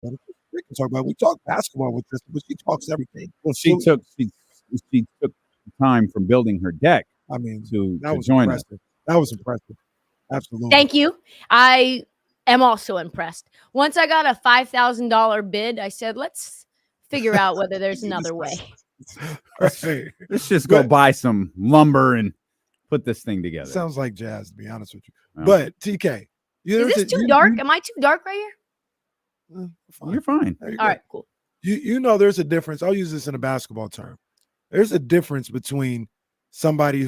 We can talk about. We talk basketball with Trysta, but she talks everything. Well, she took time from building her deck. I mean, to that was join impressive. us. That was impressive. Absolutely. Thank you. I am also impressed. Once I got a $5,000 bid, I said, let's figure out whether there's another way. Right. Let's just go buy some lumber and put this thing together. Sounds like jazz, to be honest with you. Well, but TK, is this too dark? Am I too dark right here? You're fine. All right, cool. You know, there's a difference. I'll use this in a basketball term. There's a difference between somebody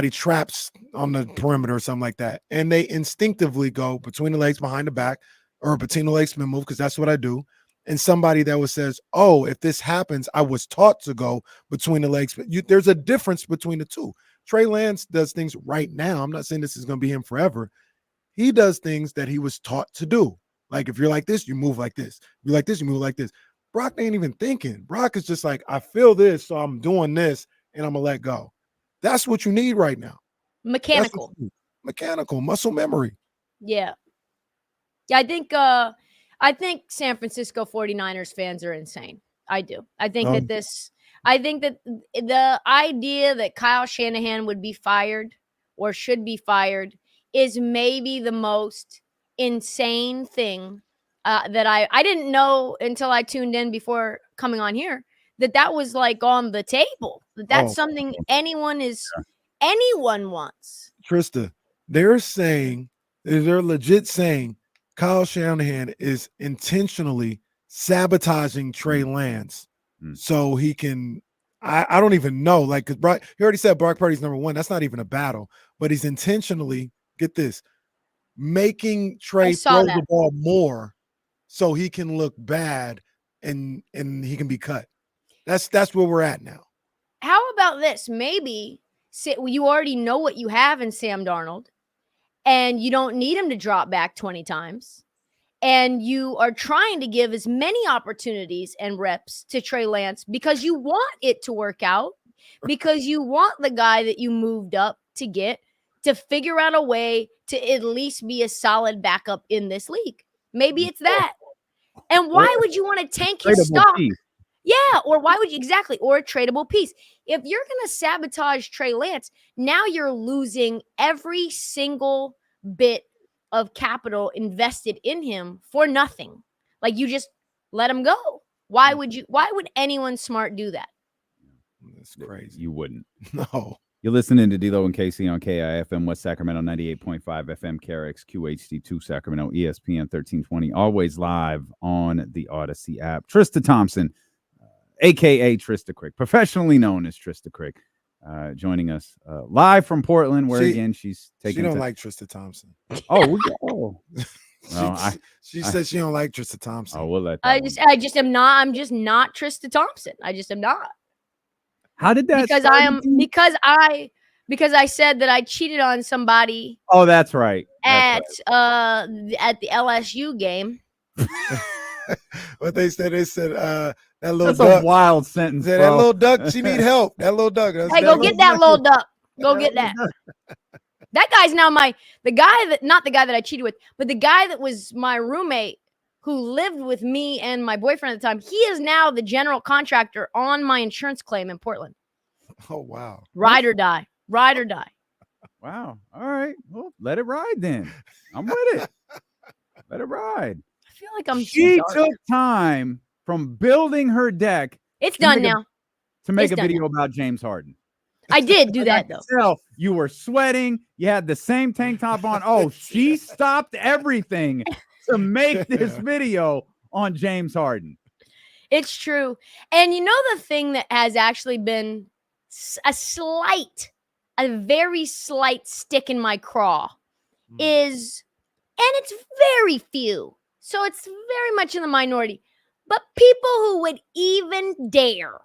traps on the perimeter or something like that, and they instinctively go between the legs, behind the back, or between the legs, spin move, because that's what I do. And somebody that says, oh, if this happens, I was taught to go between the legs. There's a difference between the two. Trey Lance does things right now. I'm not saying this is going to be him forever. He does things that he was taught to do. Like if you're like this, you move like this. If you're like this, you move like this. Brock ain't even thinking. Brock is just like, I feel this, so I'm doing this, and I'm going to let go. That's what you need right now. Mechanical. Mechanical, muscle memory. Yeah. Yeah, I think San Francisco 49ers fans are insane. I do. I think that the idea that Kyle Shanahan would be fired or should be fired is maybe the most insane thing that I didn't know until I tuned in before coming on here that was like on the table. That's something anyone wants. Trysta, they're legit saying Kyle Shanahan is intentionally sabotaging Trey Lance so he can. I don't even know. Like, because he already said Brock Purdy's number one. That's not even a battle, but he's intentionally, get this, making Trey throw the ball more so he can look bad and he can be cut. That's where we're at now. How about this? Maybe you already know what you have in Sam Darnold, and you don't need him to drop back 20 times. And you are trying to give as many opportunities and reps to Trey Lance because you want it to work out, because you want the guy that you moved up to get to figure out a way to at least be a solid backup in this league. Maybe it's that. And why would you want to tank his stock? Yeah, or why would you exactly? Or a tradable piece. If you're going to sabotage Trey Lance, now you're losing every single bit of capital invested in him for nothing. Like, you just let him go. Why would anyone smart do that? That's crazy. You wouldn't. No. You're listening to D-Lo and Casey on KIFM West Sacramento 98.5 FM, KRX QHD2 Sacramento, ESPN 1320, always live on the Odyssey app. Trysta Thompson, a.k.a. Trysta Krick, professionally known as Trysta Krick, joining us live from Portland, where she's taking. She don't like Trysta Thompson. Oh, well, she said she don't like Trysta Thompson. Oh, we'll let that I just am not. I'm just not Trysta Thompson. I just am not. How did that? Because I said that I cheated on somebody. Oh, that's right. At the LSU game. What they said that little that's duck. A wild sentence. Said, that little duck, she need help. That little duck. Hey, go get that little duck. Go get that. That guy's now not the guy that I cheated with, but the guy that was my roommate who lived with me and my boyfriend at the time. He is now the general contractor on my insurance claim in Portland. Oh, wow. Ride or die. Ride or die. Wow. All right. Well, let it ride then. I'm with it. Let it ride. I feel like She took time from building her deck. It's done now. To make a video about James Harden. I did do that, though. You were sweating. You had the same tank top on. Oh, she stopped everything to make this video on James Harden. It's true. And you know the thing that has actually been a very slight stick in my craw is, and it's very few, so it's very much in the minority, but people who would even dare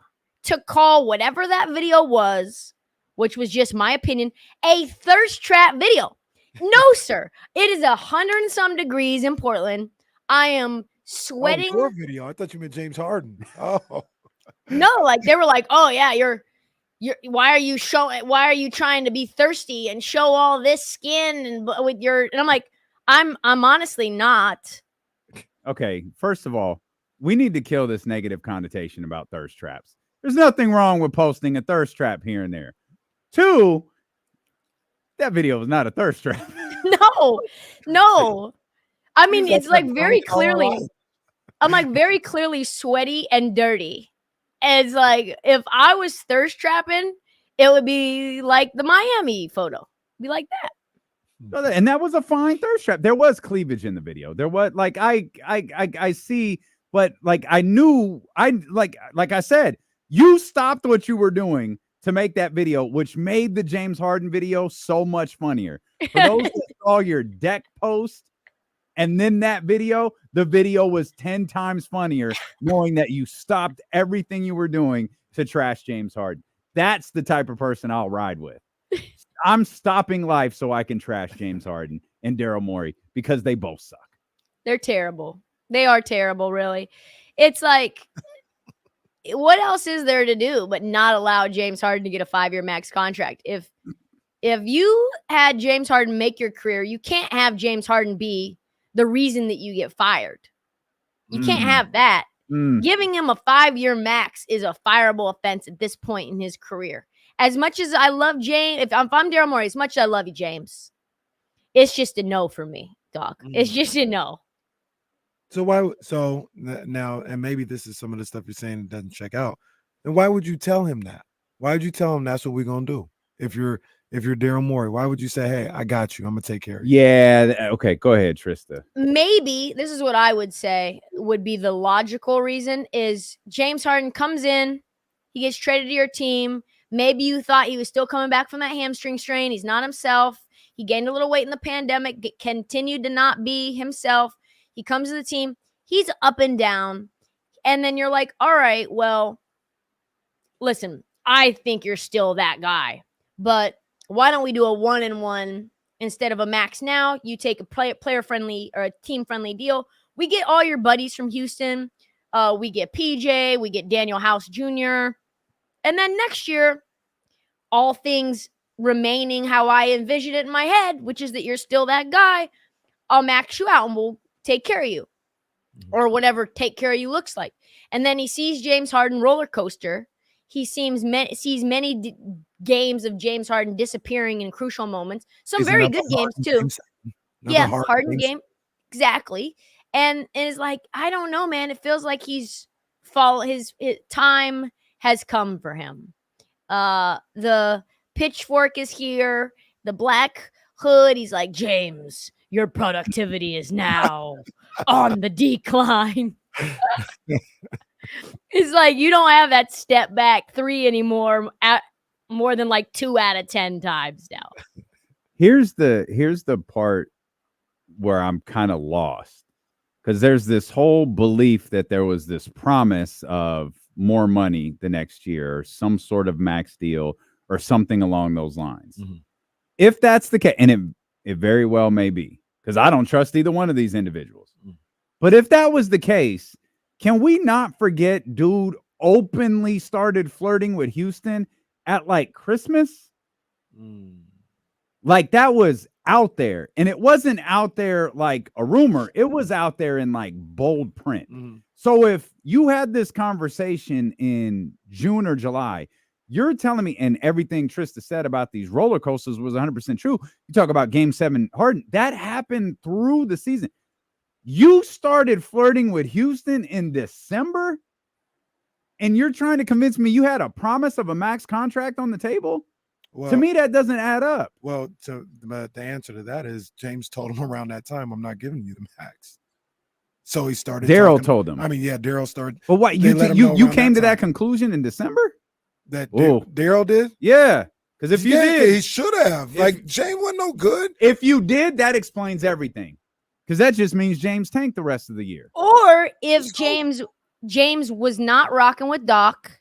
to call whatever that video was, which was just my opinion, a thirst trap video. No, sir. It is 100 and some degrees in Portland. I am sweating. Your video. I thought you meant James Harden. Oh. No, like they were like, oh yeah, you're why are you trying to be thirsty and show all this skin and I'm like, I'm honestly not. Okay, first of all, we need to kill this negative connotation about thirst traps. There's nothing wrong with posting a thirst trap here and there. 2, that video was not a thirst trap. No. I mean, He's it's like that very drunk all clearly, right. I'm like very clearly sweaty and dirty. And it's like, if I was thirst trapping, it would be like the Miami photo. Be like that. And that was a fine thirst trap. There was cleavage in the video. There was like I see, but like I knew like I said, you stopped what you were doing to make that video, which made the James Harden video so much funnier. For those that saw your deck post and then that video, the video was 10 times funnier, knowing that you stopped everything you were doing to trash James Harden. That's the type of person I'll ride with. I'm stopping life so I can trash James Harden and Daryl Morey because they both suck. They're terrible. They are terrible, really. It's like, what else is there to do but not allow James Harden to get a 5-year max contract? If you had James Harden make your career, you can't have James Harden be the reason that you get fired. You can't have that. Giving him a 5-year max is a fireable offense at this point in his career. As much as I love James, if I'm Daryl Morey, as much as I love you, James, it's just a no for me, Doc. It's just a no. So why? So now, and maybe this is some of the stuff you're saying that doesn't check out. Then why would you tell him that? Why would you tell him that's what we're gonna do? If you're Daryl Morey, why would you say, "Hey, I got you. I'm gonna take care of you"? Yeah. Okay. Go ahead, Trysta. Maybe this is what I would say would be the logical reason is James Harden comes in, he gets traded to your team. Maybe you thought he was still coming back from that hamstring strain. He's not himself. He gained a little weight in the pandemic, continued to not be himself. He comes to the team. He's up and down. And then you're like, all right, well, listen, I think you're still that guy. But why don't we do a 1-and-1 instead of a max now? You take a player-friendly or a team-friendly deal. We get all your buddies from Houston. We get PJ. We get Daniel House Jr., and then next year, all things remaining how I envision it in my head, which is that you're still that guy, I'll max you out and we'll take care of you. Or whatever take care of you looks like. And then he sees James Harden roller coaster. He sees many games of James Harden disappearing in crucial moments. Some very good games too. Yeah, Harden game. Exactly. And it's like, I don't know, man. It feels like his time has come for him. The pitchfork is here, the black hood. He's like, James, your productivity is now on the decline. It's like you don't have that step back 3 anymore at more than like 2 out of 10 times now. Here's the part where I'm kind of lost, because there's this whole belief that there was this promise of more money the next year, or some sort of max deal or something along those lines. If that's the case, and it very well may be, because I don't trust either one of these individuals. But if that was the case, can we not forget dude openly started flirting with Houston at like Christmas? Like that was out there, and it wasn't out there like a rumor. It was out there in like bold print. So if you had this conversation in June or July, you're telling me, and everything Trysta said about these roller coasters was 100% true. You talk about Game 7 Harden, that happened through the season. You started flirting with Houston in December, and you're trying to convince me you had a promise of a max contract on the table? Well, to me, that doesn't add up. Well, the answer to that is James told him around that time, I'm not giving you the max. So he started. Daryl told him. I mean, yeah, Daryl started. But what, you came to that conclusion in December? That Daryl did? Yeah. Because if you did, he should have. Like, James wasn't no good. If you did, that explains everything. Because that just means James tanked the rest of the year. Or if James was not rocking with Doc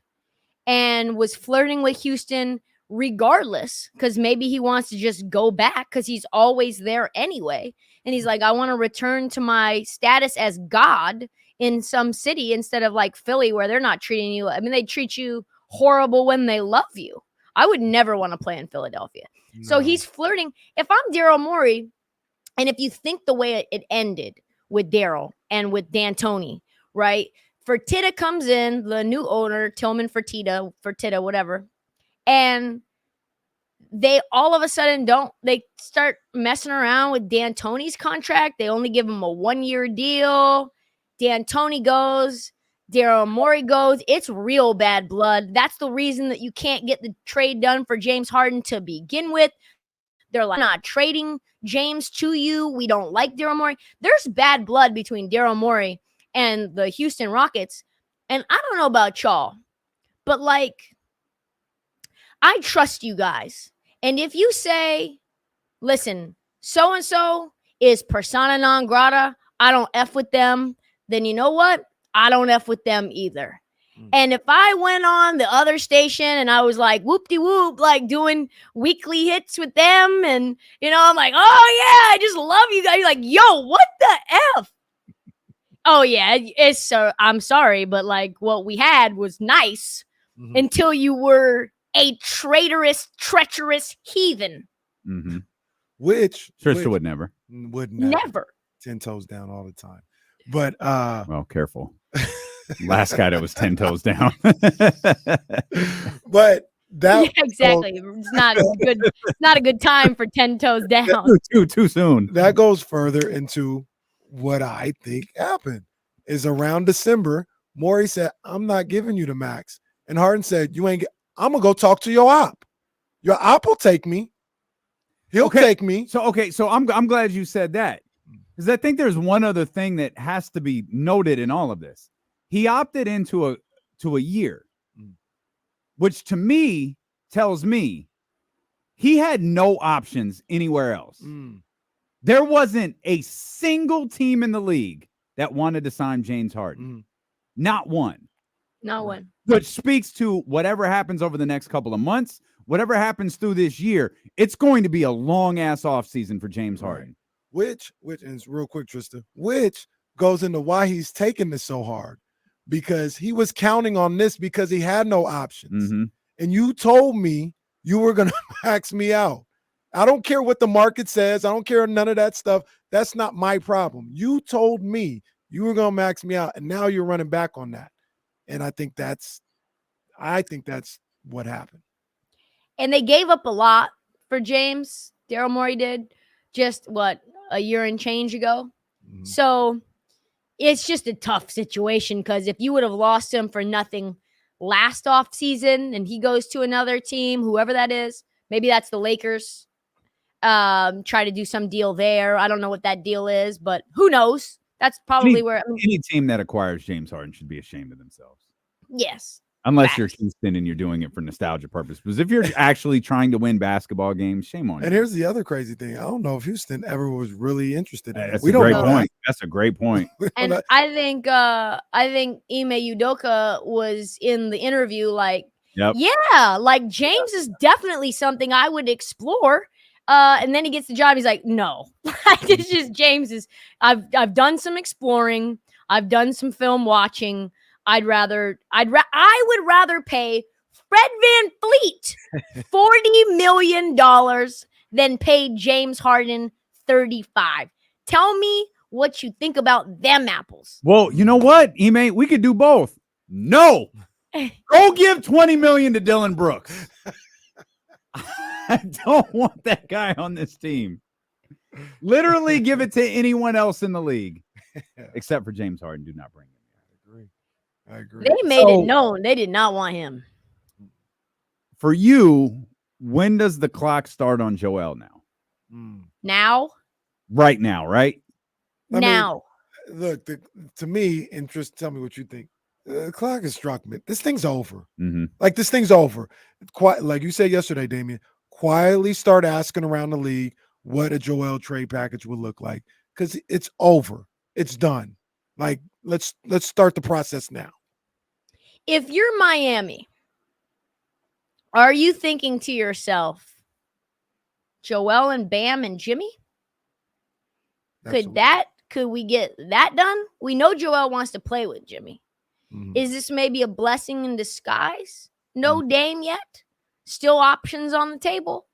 and was flirting with Houston regardless, because maybe he wants to just go back because he's always there anyway. And he's like, I want to return to my status as God in some city instead of like Philly, where they're not treating you. I mean, they treat you horrible when they love you. I would never want to play in Philadelphia. No. So he's flirting. If I'm Daryl Morey, and if you think the way it ended with Daryl and with D'Antoni, right? Fertitta comes in, the new owner, Tillman Fertitta, whatever, and they all of a sudden they start messing around with D'Antoni's contract. They only give him a 1-year deal. D'Antoni goes, Daryl Morey goes. It's real bad blood. That's the reason that you can't get the trade done for James Harden to begin with. They're like, not trading James to you. We don't like Daryl Morey. There's bad blood between Daryl Morey and the Houston Rockets. And I don't know about y'all, but like, I trust you guys. And if you say, listen, so-and-so is persona non grata, I don't F with them, then you know what? I don't F with them either. And if I went on the other station and I was like, whoop-de-whoop, like doing weekly hits with them, and, you know, I'm like, oh, yeah, I just love you guys. You're like, yo, what the F? Oh, yeah, it's so, I'm sorry, but like what we had was nice until you were a treacherous heathen. Which Trysta would never. Would never. 10 toes down all the time. But well, careful. Last guy that was 10 toes down. But that yeah, exactly. It's not good. It's not a good time for 10 toes down. Too soon. That goes further into what I think happened. Is around December, Morey said, I'm not giving you the max. And Harden said, you ain't I'm gonna go talk to your op. Your op will take me. He'll take me. So I'm glad you said that, because I think there's one other thing that has to be noted in all of this. He opted into a year, which to me tells me he had no options anywhere else. There wasn't a single team in the league that wanted to sign James Harden. Not one. Not one. Which speaks to whatever happens over the next couple of months, whatever happens through this year, it's going to be a long-ass offseason for James Harden. Which, and it's real quick, Trysta, which goes into why he's taking this so hard. Because he was counting on this because he had no options. And you told me you were going to max me out. I don't care what the market says. I don't care none of that stuff. That's not my problem. You told me you were going to max me out, and now you're running back on that. And I think that's what happened. And they gave up a lot for James. Daryl Morey did just a year and change ago. So it's just a tough situation, because if you would have lost him for nothing last off season and he goes to another team, whoever that is, maybe that's the Lakers, try to do some deal there. I don't know what that deal is, but who knows? That's probably any team that acquires James Harden should be ashamed of themselves. Yes. Unless you're Houston and you're doing it for nostalgia purposes. Because if you're actually trying to win basketball games, shame on you. And here's the other crazy thing. I don't know if Houston ever was really interested in it. That's a great point. That's a great point. And I think Ime Udoka was in the interview like, yeah, like James is definitely something I would explore. And then he gets the job. He's like, no, it's just James is. I've done some exploring. I've done some film watching. I would rather pay Fred VanVleet $40 million than pay James Harden $35. Tell me what you think about them apples. Well, you know what, Ime? We could do both. No. Go give $20 million to Dylan Brooks. I don't want that guy on this team. Literally give it to anyone else in the league. Except for James Harden. Do not bring him. I agree. They made it known they did not want him. For you, when does the clock start on Joel now? Now? Right now, right? Now. Look, to me, interest, tell me what you think. The clock has struck me. This thing's over. Like, this thing's over. Like you said yesterday, Damian, quietly start asking around the league what a Joel trade package would look like, because it's over. It's done. Like, let's start the process now. If you're Miami, are you thinking to yourself, Joel and Bam and Jimmy? Absolutely. Could we get that done? We know Joel wants to play with Jimmy. Is this maybe a blessing in disguise? No Dame yet. Still options on the table.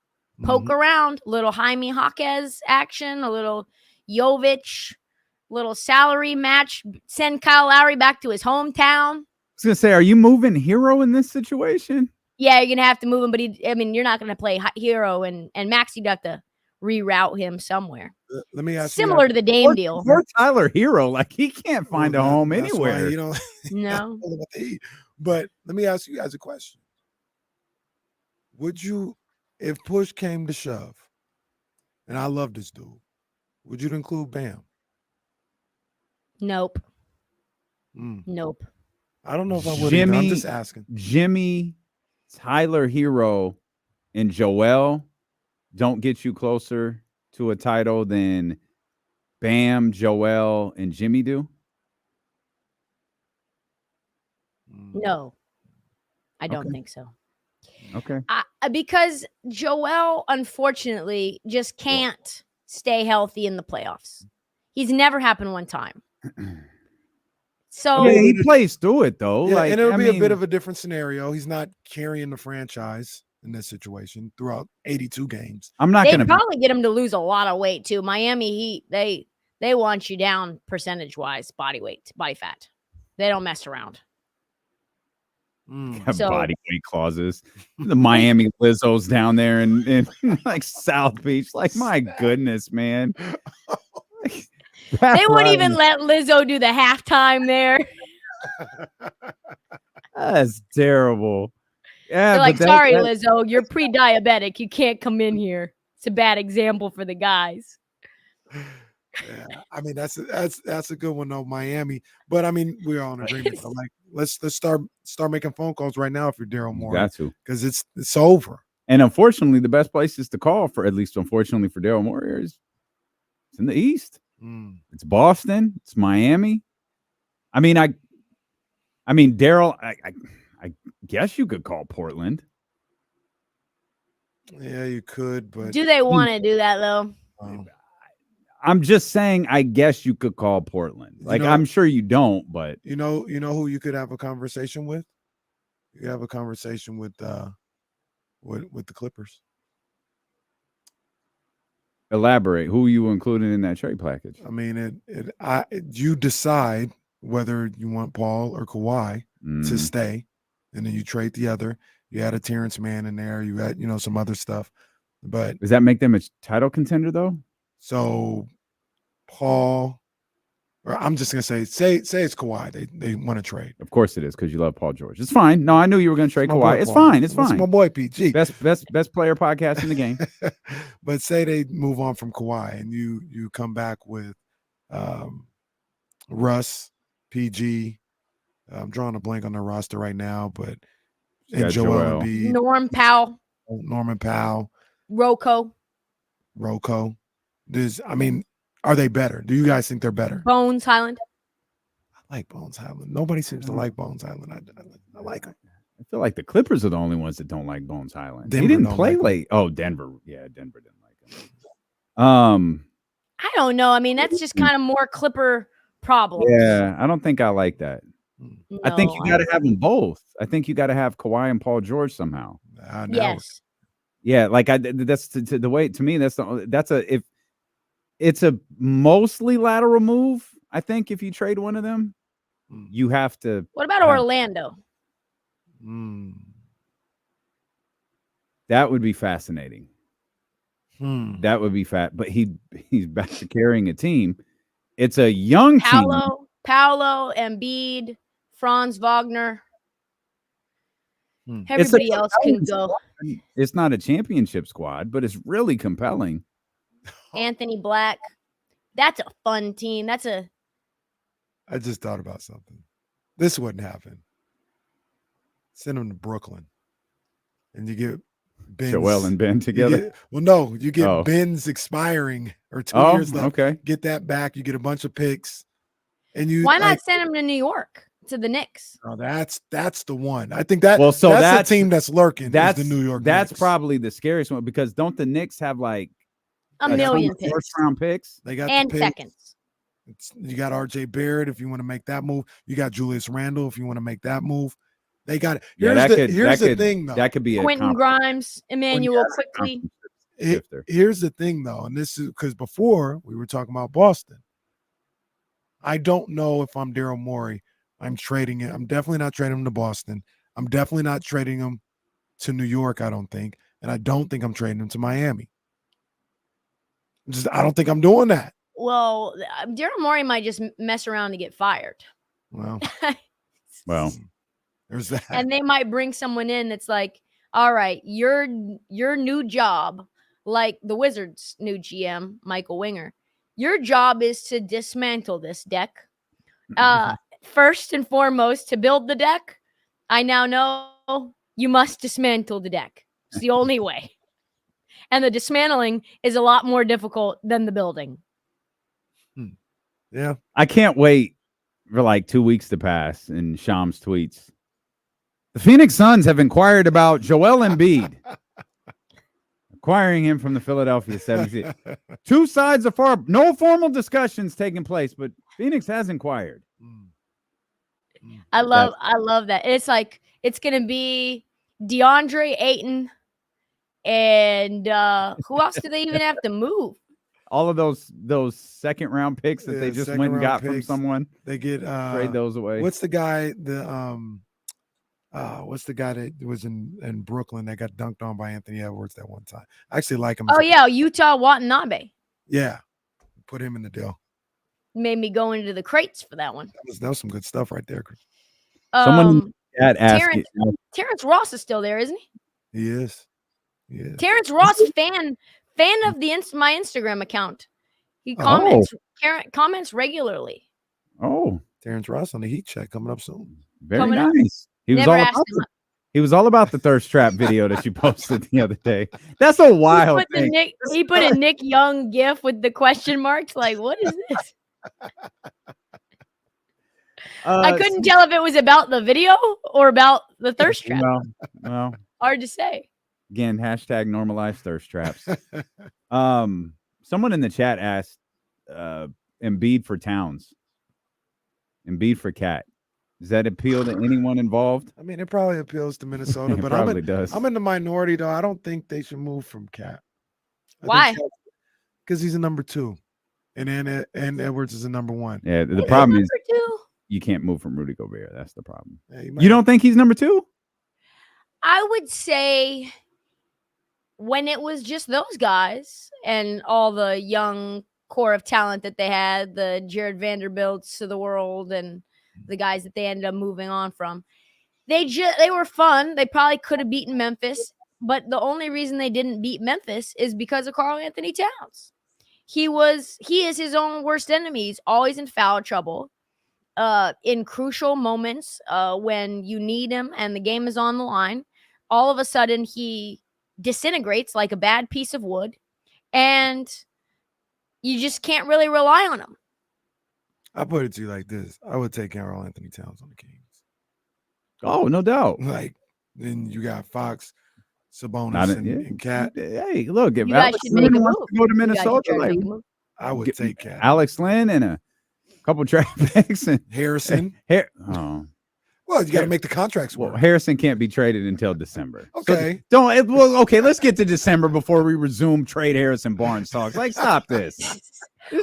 Poke around. A little Jaime Jaquez action. A little Jovic. little salary match, send Kyle Lowry back to his hometown. I was gonna say, are you moving Hero in this situation? Yeah, you're gonna have to move him, but you're not gonna play Hero and Max. You'd have to reroute him somewhere. Let me ask Similar to the Dame deal. Or Tyler Hero, like he can't find a home that's why anywhere. you don't. No. But let me ask you guys a question. Would you, if push came to shove, and I love this dude, would you include Bam? Nope. Mm. Nope. I don't know if I would. I'm just asking. Jimmy, Tyler Hero, and Joel don't get you closer to a title than Bam, Joel, and Jimmy do. No, I don't think so. Okay. Because Joel, unfortunately, just can't stay healthy in the playoffs. He's never happened one time. So yeah, he plays through it though. Yeah, like, and it'll be a bit of a different scenario. He's not carrying the franchise in this situation throughout 82 games. I'm not they gonna probably get him to lose a lot of weight too. Miami Heat, they want you down percentage wise, body weight, body fat. They don't mess around. have body weight clauses. The Miami Lizzos down there in like South Beach. Like, my goodness, man. They wouldn't even let Lizzo do the halftime there. That's terrible. Yeah, they're like, sorry, Lizzo, you're pre-diabetic. You can't come in here. It's a bad example for the guys. Yeah, I mean that's a good one though, Miami. But I mean, we're all in agreement. So like, let's start making phone calls right now if you're Daryl Morey. Got to, because it's over. And unfortunately, the best places to call for, at least unfortunately for Daryl Morey, is it's in the East. It's Boston. It's Miami. I mean, Daryl. I guess you could call Portland. Yeah, you could, but do they want to do that though? I'm just saying, I guess you could call Portland. Like, I'm sure you don't, but you know who you could have a conversation with? You have a conversation with the Clippers. Elaborate. Who you including in that trade package? I mean, you decide whether you want Paul or Kawhi to stay, and then you trade the other. You had a Terrence Mann in there. You had some other stuff, but does that make them a title contender though? So Paul, or I'm just gonna say it's Kawhi. They want to trade. Of course it is, because you love Paul George. It's fine. No, I knew you were gonna trade Kawhi. It's Paul. fine. It's fine. It's my boy PG. Best player podcast in the game. But say they move on from Kawhi and you come back with Russ, PG. I'm drawing a blank on their roster right now, but and Joel Embiid, Norman Powell, Rocco. Are they better? Do you guys think they're better? Bones Highland. I like Bones Highland. Nobody seems to like Bones Highland. I like him. I feel like the Clippers are the only ones that don't like Bones Highland. Denver he didn't play late. Oh, Denver. Yeah, Denver didn't like him. I don't know. I mean, that's just kind of more Clipper problem. Yeah, I don't think I like that. No, I think you got to have them both. I think you got to have Kawhi and Paul George somehow. Yes. Yeah, like that's the way, to me, if it's a mostly lateral move. I think if you trade one of them, you have to. What about Orlando? That would be fascinating. That would be but he's back to carrying a team. It's a young team. Paolo, Embiid, Franz Wagner. Everybody else can go. It's not a championship squad, but it's really compelling. Anthony Black. That's a fun team. I just thought about something. This wouldn't happen. Send them to Brooklyn. And you get Ben's. Joel and Ben together? You get Ben's expiring or 2 years left. Okay. Get that back. You get a bunch of picks. And why not send him to New York, to the Knicks? Oh, that's the one. I think that's the team that's lurking. That's the New York That's Knicks. probably the scariest one, because don't the Knicks have like a million picks, first-round picks? They got and seconds. You got RJ Barrett if you want to make that move. You got Julius Randle if you want to make that move. They got it. Here's the thing, though. That could be Quentin Grimes, Emmanuel quickly. Here's the thing, though, and this is because before we were talking about Boston. I don't know if I'm Daryl Morey. I'm trading it. I'm definitely not trading him to Boston. I'm definitely not trading him to New York, I don't think. And I don't think I'm trading him to Miami. I don't think I'm doing that. Well, Daryl Morey might just mess around to get fired. Well, there's that. And they might bring someone in that's like, all right, your new job, like the Wizards' new GM, Michael Winger, your job is to dismantle this deck. First and foremost, to build the deck, I now know you must dismantle the deck. It's the only way. And the dismantling is a lot more difficult than the building. Yeah. I can't wait for like 2 weeks to pass in Sham's tweets. The Phoenix Suns have inquired about Joel Embiid, acquiring him from the Philadelphia 76ers. Two sides are far, no formal discussions taking place, but Phoenix has inquired. I love that. It's like it's gonna be DeAndre Ayton, and who else do they even have to move? All of those second round picks that they just went and got from someone. They get trade those away. What's the guy? What's the guy that was in Brooklyn that got dunked on by Anthony Edwards that one time? I actually like him. Oh yeah, Utah Watanabe. Yeah, put him in the deal. Made me go into the crates for that one. That was some good stuff right there. Someone asked Terrence Ross is still there, isn't he? He is. Yeah. Terrence Ross, fan of my Instagram account. He comments regularly. Oh, Terrence Ross on the Heat check coming up soon. Very nice. He was all about the thirst trap video that you posted the other day. That's a wild thing. He put a Nick Young gif with the question marks. Like, what is this? I couldn't tell if it was about the video or about the thirst trap. Well, hard to say. Again, hashtag normalize thirst traps. Someone in the chat asked Embiid for Towns. Embiid for Cat. Does that appeal to anyone involved? I mean, it probably appeals to Minnesota, but I'm in the minority, though. I don't think they should move from Cat. Why? Because he's a number 2, and Edwards is a number 1. Yeah, the problem is you can't move from Rudy Gobert. That's the problem. Yeah, you don't think he's number 2? I would say when it was just those guys and all the young core of talent that they had, the Jared Vanderbilts of the world and the guys that they ended up moving on from, they were fun. They probably could have beaten Memphis, but the only reason they didn't beat Memphis is because of Karl Anthony Towns. He is his own worst enemy. He's always in foul trouble. In crucial moments, when you need him and the game is on the line, all of a sudden he disintegrates like a bad piece of wood, and you just can't really rely on him. I put it to you like this: I would take Karl Anthony Towns on the Kings. Oh, no doubt. Like, then you got Fox, Sabonis, and Cat. Hey, look, if Alex Lynn wants to go to Minnesota, I would take Cat. Alex Lynn and a couple draft picks and Harrison. Well, you got to make the contracts work. Well, Harrison can't be traded until December. Okay. So let's get to December before we resume trade Harrison Barnes talks. Like, stop this.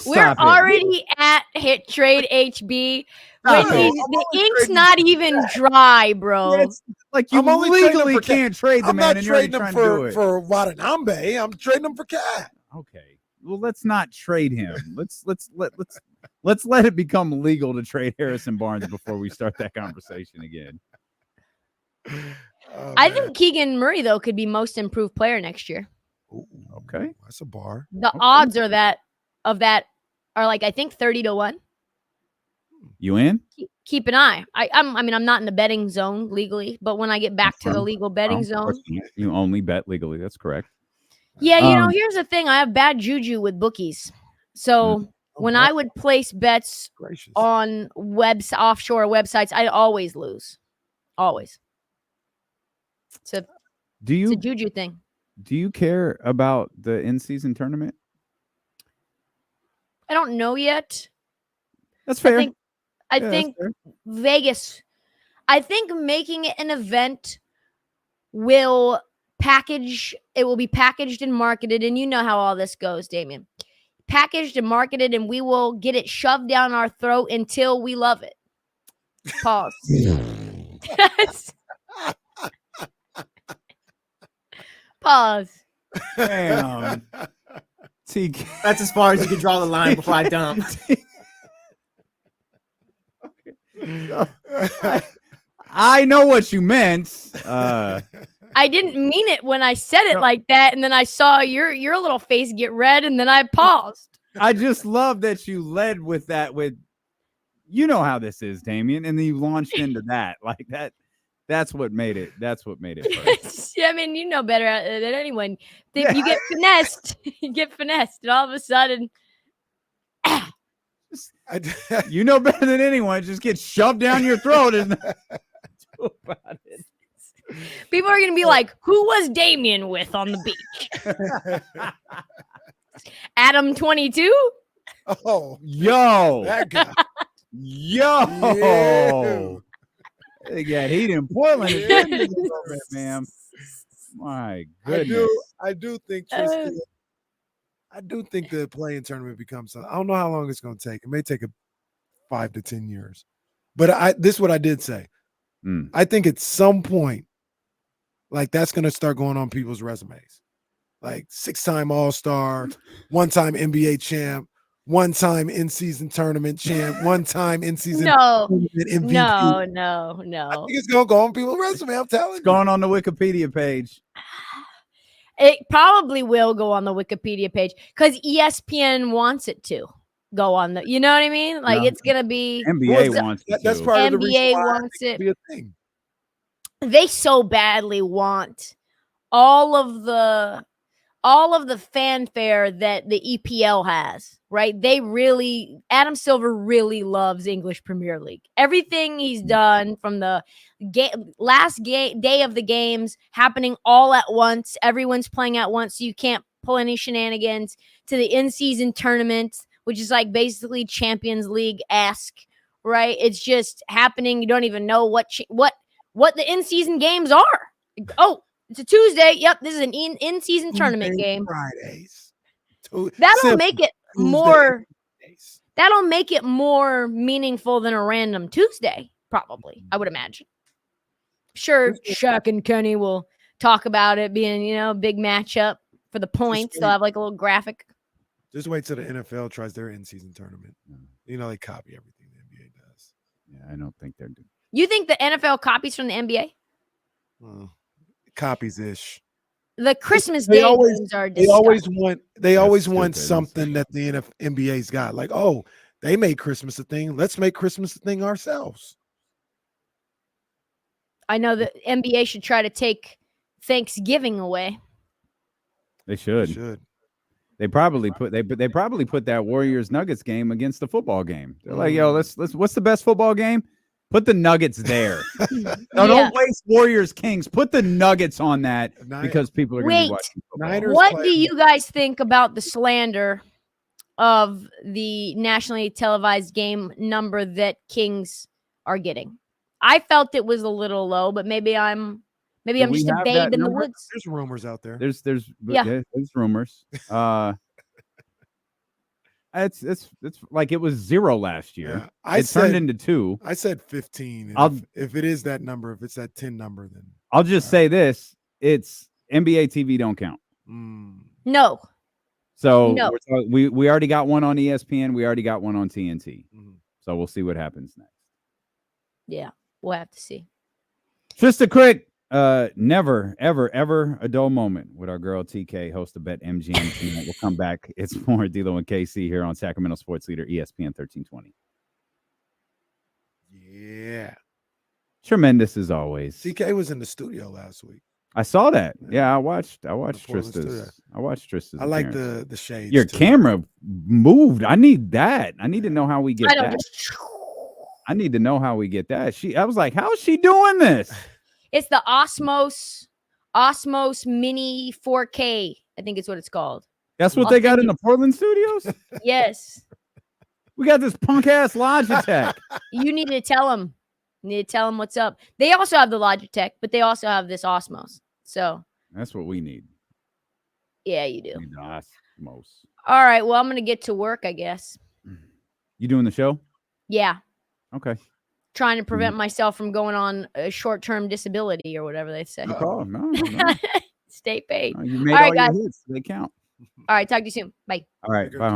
We're already at hit trade HB. The ink's not even dry, bro. Like, you legally can't trade the man, and you're already trying to do it. For Watanabe. I'm trading him for Cat. Okay. Well, let's not trade him. Let's let it become legal to trade Harrison Barnes before we start that conversation again. I think Keegan Murray, though, could be most improved player next year. Ooh, okay, that's a bar. The odds are are like, I think 30-1. You in? Keep an eye. I'm not in the betting zone legally, but when I get back to the legal betting zone, you only bet legally. That's correct. Yeah, here's the thing. I have bad juju with bookies. So when I would place bets on offshore websites, I always lose. Always. It's a juju thing. Do you care about the in-season tournament? I don't know yet. That's fair. I think Vegas, I think making it an event will be packaged and marketed, and you know how all this goes, Damien. packaged and marketed, and we will get it shoved down our throat until we love it. Pause. Pause. Damn. TK. That's as far as you can draw the line before I dump. I know what you meant. I didn't mean it when I said it like that, and then I saw your little face get red, and then I paused. I just love that you led with that. With you know how this is, Damien, and then you launched into that like that. That's what made it. That's what made it. First. I mean, you know better than anyone. You get finessed. You get finessed, and all of a sudden, you know better than anyone. Just get shoved down your throat and do about it. People are gonna be like, "Who was Damien with on the beach?" Adam 22. Oh, yo, that guy. Yo. They got heat in Portland, ma'am. My goodness. I do think Trysta, I do think the playing tournament becomes. I don't know how long it's going to take. It may take 5 to 10 years, but this is what I did say. I think at some point, like that's going to start going on people's resumes, like 6-time All-Star, 1-time NBA champ, 1-time in-season tournament champ, 1-time in-season MVP. No. I think it's gonna go on people's resume. I'm telling you. It's going on the Wikipedia page. It probably will go on the Wikipedia page because ESPN wants it to go on the. You know what I mean? Like it's gonna be NBA wants it. That's part of the reason NBA why wants it. Be a thing. They so badly want all of the fanfare that the EPL has. Right? Adam Silver really loves English Premier League. Everything he's done from the last day of the games happening all at once. Everyone's playing at once, so you can't pull any shenanigans, to the in-season tournament, which is like basically Champions League-esque, right? It's just happening. You don't even know what the in-season games are. Oh, it's a Tuesday. Yep, this is an in-season tournament game. Fridays. That'll make it more meaningful than a random Tuesday, probably, I would imagine. Sure, Shaq and Kenny will talk about it being, a big matchup for the points. They'll have like a little graphic. Just wait till the NFL tries their in-season tournament. They copy everything the NBA does. Yeah, I don't think they're doing. You think the NFL copies from the NBA? Copies-ish. The Christmas Day games are disgusting. They always want something that the NBA's got. Like, oh, they made Christmas a thing. Let's make Christmas a thing ourselves. I know the NBA should try to take Thanksgiving away. They should. They probably put that Warriors Nuggets game against the football game. They're like, yo, let's what's the best football game? Put the Nuggets there. Don't waste Warriors Kings. Put the Nuggets on that because people are going to be watching football. What do you guys think about the slander of the nationally televised game number that Kings are getting? I felt it was a little low, but maybe I'm just a babe in the woods. There's rumors out there. There's rumors. It's like it was 0 last year. Yeah. It turned into 2. I said 15. If it is that number, if it's that 10 number, then I'll just say this: it's NBA TV don't count. No. So we already got one on ESPN. We already got one on TNT. So we'll see what happens next. Yeah, we'll have to see. Trysta Krick. Never, ever, ever a dull moment with our girl TK, host of Bet MGM tonight. We'll come back. It's more D'Lo and KC here on Sacramento Sports Leader ESPN 1320. Yeah. Tremendous as always. TK was in the studio last week. I saw that. Yeah, I watched Trysta's. I watched Trysta's. I like the shades. Your camera moved. I need that. I need to know how we get that. I need to know how we get that. I was like, how is she doing this? It's the Osmos Mini 4K. I think it's what it's called. That's what they got in the Portland studios? Yes. We got this punk ass Logitech. You need to tell them. You need to tell them what's up. They also have the Logitech, but they also have this Osmos. So that's what we need. Yeah, you do. most. All right. Well, I'm going to get to work, I guess. You doing the show? Yeah. Okay. Trying to prevent myself from going on a short-term disability or whatever they say. No. Stay paid. You made All right, all your guys. hits. They count. All right. Talk to you soon. Bye. All right. Bye.